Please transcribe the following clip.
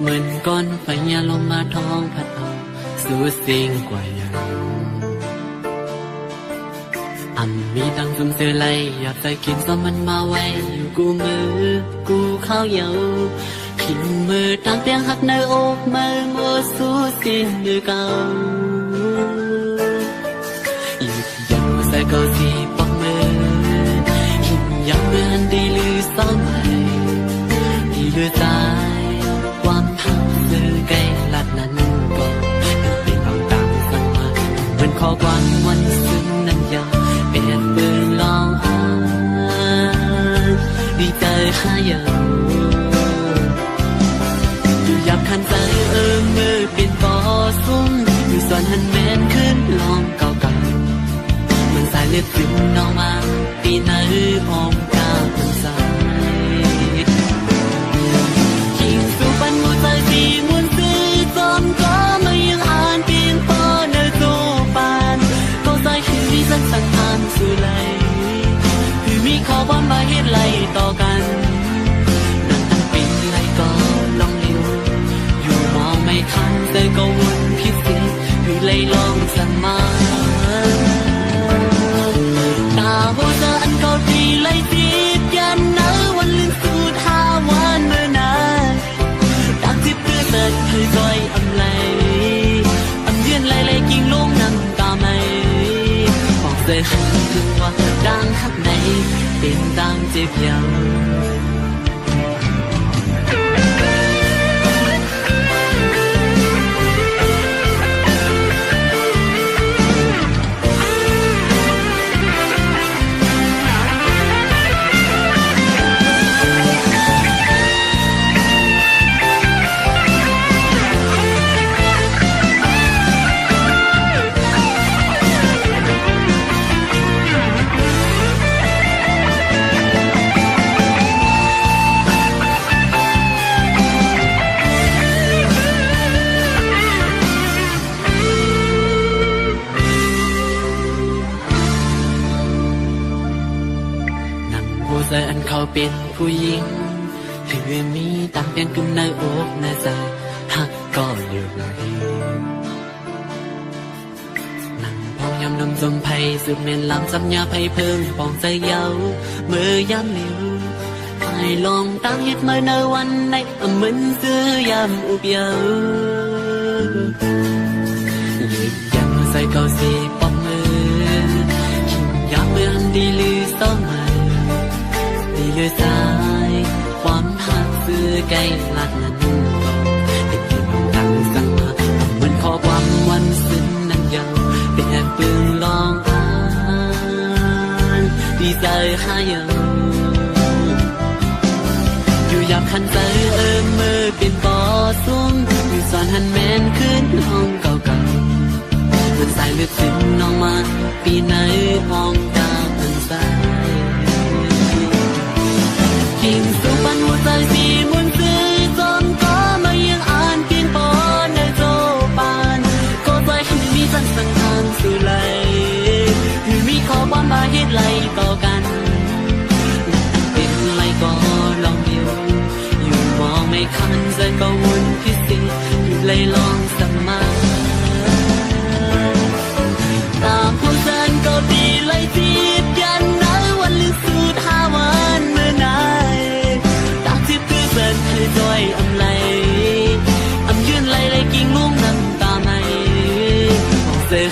mình con phải nhà lomมาท้องพัดเอาสู้สิ่งกว่าอย่างมีดังซุ่มเสือไล่อยากใส่กินซ้อมมันมาไว้อยู่กูมือกูข้าวเหยาพิมพ์มือตั้งเตียงหักในอกมือมัวสู้สิ้นมือเก่าหยุดยังใส่เก่าสีปอกมือหินยังเมื่อหันดีลือซ้อมให้ดีลือตายความพักซื้อไกลลัดนั้นก็เป็นเอาตามสังมาเหมือนขอความวันซึ่งนั้นยาวเปลี่ยนปืนลองอ่านดีใจข้าอยู่ยับคันใจมือเป็นปอซุ้มอยู่ส่วนหันแมนขึ้นลองเก่าๆมันสายเลือดซึมนองมาปีไหนออมกาวมันสายยิ่งสู้ปันหัวใจสีมุนซื้อจอมก็ไม่ยังอ่านเพียงปอเนื้อตัวปานก็ใจคือมีสักสังหารสู่ไหลคือมีข้อความมาเหตุไหลต่อกันนั่นตั้งเป็นไรก็ลองเลี้ยวอยู่มองไม่ทันแต่ก็วนพิเศษคือเลยลองสมานตาหัวใจอันเก่าที่ไล่ติดยันเนื้อวันลืมสูดหาวันเมื่อนานดังที่เพื่อเติดคือจอยอำไลอำเยือนไล่กิ่งลงน้ำตาไม่บอกเสียถึงว่าดังข้างในเป็นดังเจ็บยาวใจอันเขาเป็นผู้หญิงคือมีต่างเพียงกึ่งในอกในใจหักก็อยู่นั่งพองยำนำจมไผ่สืบเมนลำสัญญาไผ่เพิ่มปองใจเยาเมื่อยามเหลียวไผ่ลองตั้งเฮ็ดเมื่อในวันในเหมือนซื้อยำอุบเยาหยุดยังใส่เก่าสีปอกมือขิมยามเมื่อหันดีลือซ้อมเลือดสายความหักซื้อไกลลัดนั้นก็เป็นที่มองดังสั่งมาเหมือนข้อความวันสิ้นนั้นยาวเป็นแอบปืนลองอ่านดีใจข้าอยู่ยับคันใจมือเป็นปอซุ้มอยู่สอนหันแมนขึ้นห้องเก่าๆมันสายเลือดซึมน้องมาปีไหนมองตามันสายยิ่งสู้ปันหัวใจสีมุนซื้อจอมก็ไม่ยังอ่านเพียงปอในโจปานก็ใจให้มีสังหารสู่ไหลคือมีข้อความมาเหตุไหลต่อกันเป็นไรก็ลองเดียวอยู่มองไม่คันใจก็วนพิเศษอยู่เลยลองสมาตามผู้เส้นก็ดีไล่จีบยันนะวันลืมสูดหาวันเมื่อนานคือจอยอำไลอำยืนไล่กิ่งลุ่มน้ำตาไม่บอกเสีย